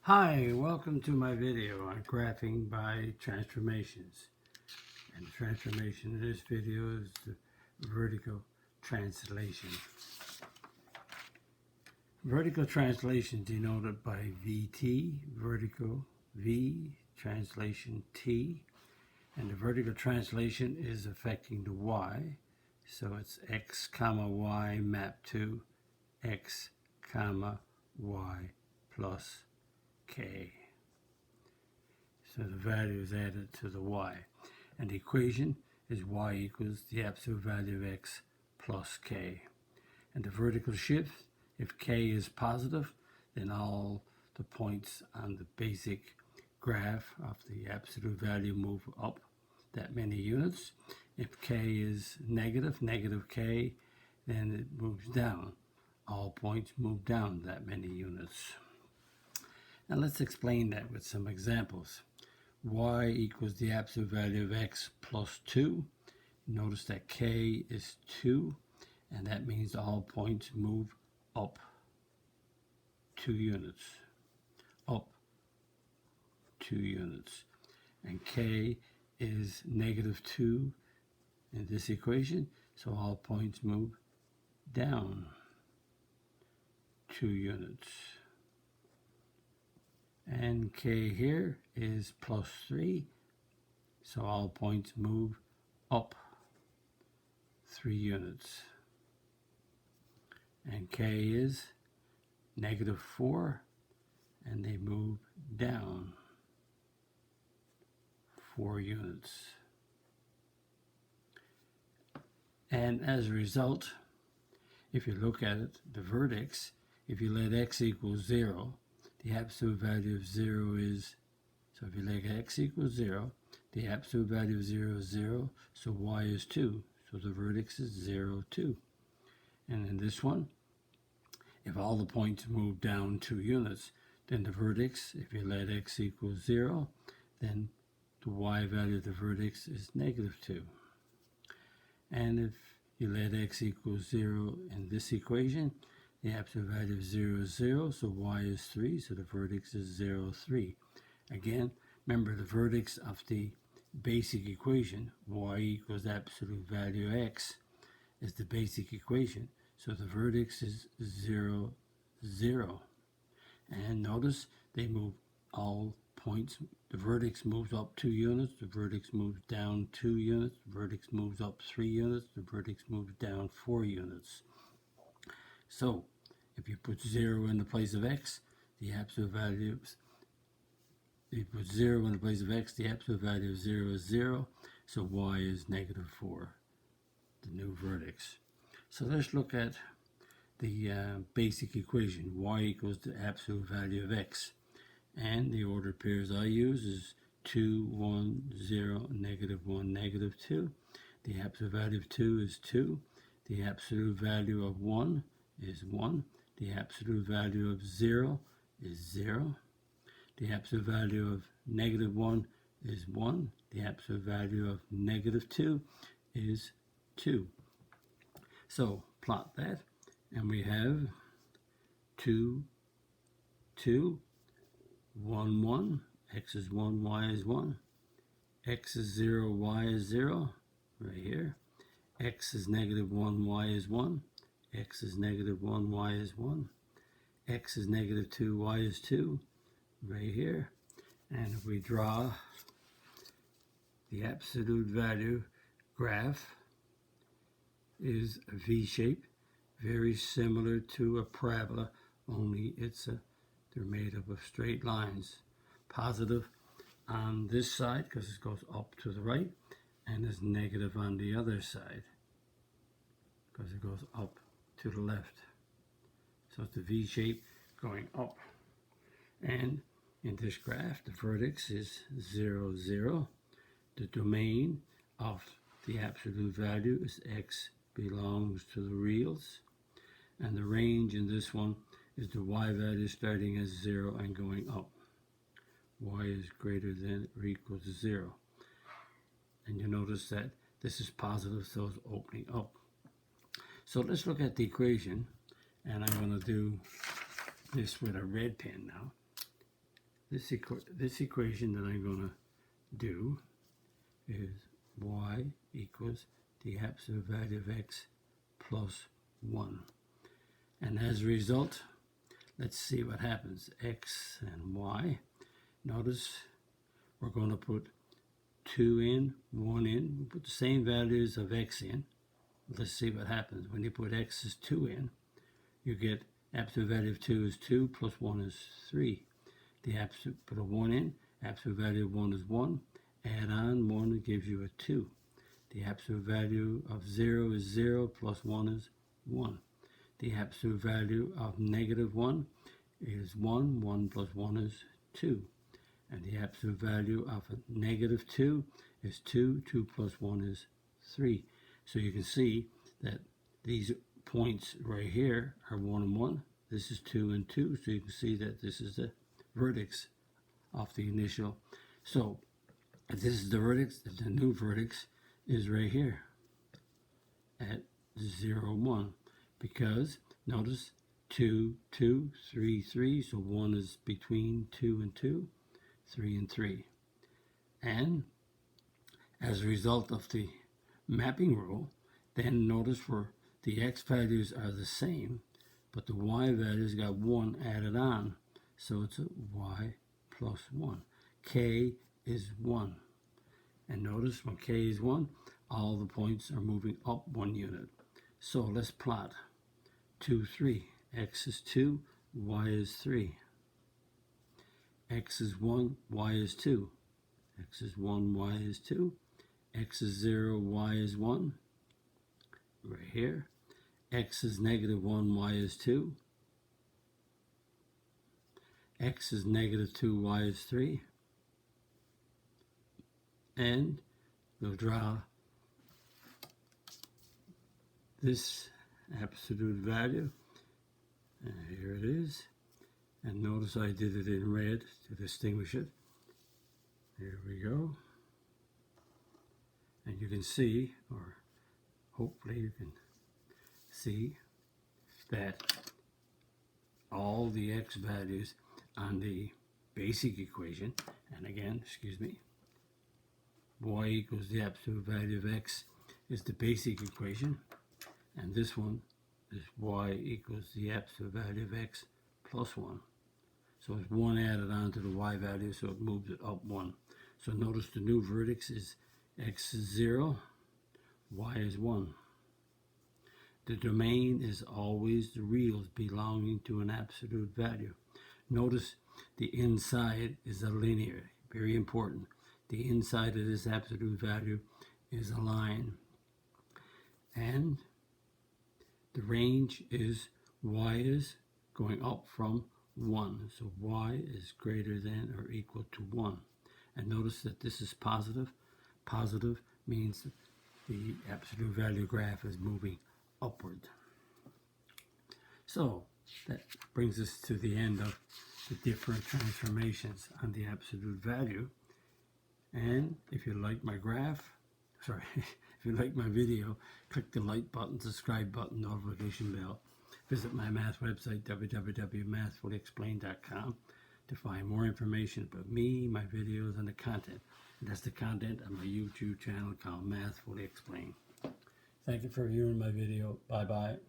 Hi, welcome to my video on graphing by transformations. And the transformation of this video is the vertical translation. Vertical translation denoted by VT, vertical V, translation T. And the vertical translation is affecting the Y. So it's X comma Y mapped to X comma Y plus K. So the value is added to the y. And the equation is y equals the absolute value of x plus k. And the vertical shift, if k is positive, then all the points on the basic graph of the absolute value move up that many units. If k is negative, negative k, then it moves down. All points move down that many units. Now let's explain that with some examples. Y equals the absolute value of x plus 2. Notice that k is 2, and that means all points move up 2 units. Up 2 units. And k is negative 2 in this equation, so all points move down 2 units. And k here is plus 3, so all points move up 3 units. And k is negative 4, and they move down 4 units. And as a result, if you look at it, the vertex, if you let x equal 0, the absolute value of 0 is, so if you let x equals 0, the absolute value of 0 is 0, so y is 2. So the vertex is 0, 2. And in this one, if all the points move down 2 units, then the vertex, if you let x equals 0, then the y value of the vertex is negative 2. And if you let x equals 0 in this equation, the absolute value of 0 is 0, so y is 3, so the vertex is 0, 3. Again, remember the vertex of the basic equation, y equals absolute value x, is the basic equation. So the vertex is 0, 0. And notice they move all points. The vertex moves up 2 units, the vertex moves down 2 units, the vertex moves up 3 units, the vertex moves down 4 units. So if you put 0 in the place of x, the absolute value, if you put 0 in the place of x, the absolute value of 0 is 0, so y is negative 4, the new vertex. So let's look at the basic equation. Y equals the absolute value of x. And the ordered pairs I use is 2, 1, 0, negative 1, negative 2. The absolute value of 2 is 2. The absolute value of 1 is 1. The absolute value of 0 is 0. The absolute value of negative 1 is 1. The absolute value of negative 2 is 2. So plot that, and we have 2, 2, 1, 1, x is 1, y is 1, x is 0, y is 0, right here, x is negative 1, y is 1, x is negative 1, y is 1, x is negative 2, y is 2, right here. And if we draw the absolute value graph, is a V shape, very similar to a parabola, only they're made up of straight lines. Positive on this side because it goes up to the right, and is negative on the other side because it goes up to the left. So it's a V shape going up. And in this graph, the vertex is 0, 0. The domain of the absolute value is x belongs to the reals. And the range in this one is the y value starting as 0 and going up. Y is greater than or equal to 0. And you notice that this is positive, so it's opening up. So let's look at the equation, and I'm going to do this with a red pen now. this equation that I'm going to do is y equals the absolute value of x plus 1. And as a result, let's see what happens. X and y. Notice we're going to put 2 in, 1 in. We put the same values of x in. Let's see what happens. When you put x is 2 in, you get absolute value of 2 is 2 plus 1 is 3. The absolute, put a 1 in, absolute value of 1 is 1. Add on 1, it gives you a 2. The absolute value of 0 is 0 plus 1 is 1. The absolute value of negative 1 is 1. 1 plus 1 is 2. And the absolute value of a negative 2 is 2. 2 plus 1 is 3. So you can see that these points right here are 1 and 1. This is 2 and 2. So you can see that this is the vertex of the initial. So if this is the vertex, the new vertex is right here at 0, 1. Because notice 2, 2, 3, 3. So 1 is between 2 and 2, 3 and 3. And as a result of the mapping rule, then notice where the x values are the same, but the y values got 1 added on. So it's a y plus 1. K is 1. And notice when k is 1, all the points are moving up 1 unit. So let's plot 2, 3. X is 2, y is 3. X is 1, y is 2. X is 1, y is 2. X is 0, y is 1. Right here. X is negative 1, y is 2. X is negative 2, y is 3. And we'll draw this absolute value. And here it is. And notice I did it in red to distinguish it. Here we go. And you can see, or hopefully you can see, that all the x values on the basic equation, and again, excuse me, y equals the absolute value of x is the basic equation, and this one is y equals the absolute value of x plus 1. So it's 1 added on to the y value, so it moves it up 1. So notice the new vertex is x is 0, y is 1. The domain is always the reals belonging to an absolute value. Notice the inside is a linear, very important. The inside of this absolute value is a line. And the range is y is going up from 1. So y is greater than or equal to 1. And notice that this is positive. Positive means that the absolute value graph is moving upward. So that brings us to the end of the different transformations on the absolute value. And if you like my if you like my video, click the like button, subscribe button, notification bell. Visit my math website, www.mathfullyexplained.com, to find more information about me, my videos, and the content. And that's the content on my YouTube channel called Math Fully Explained. Thank you for viewing my video. Bye-bye.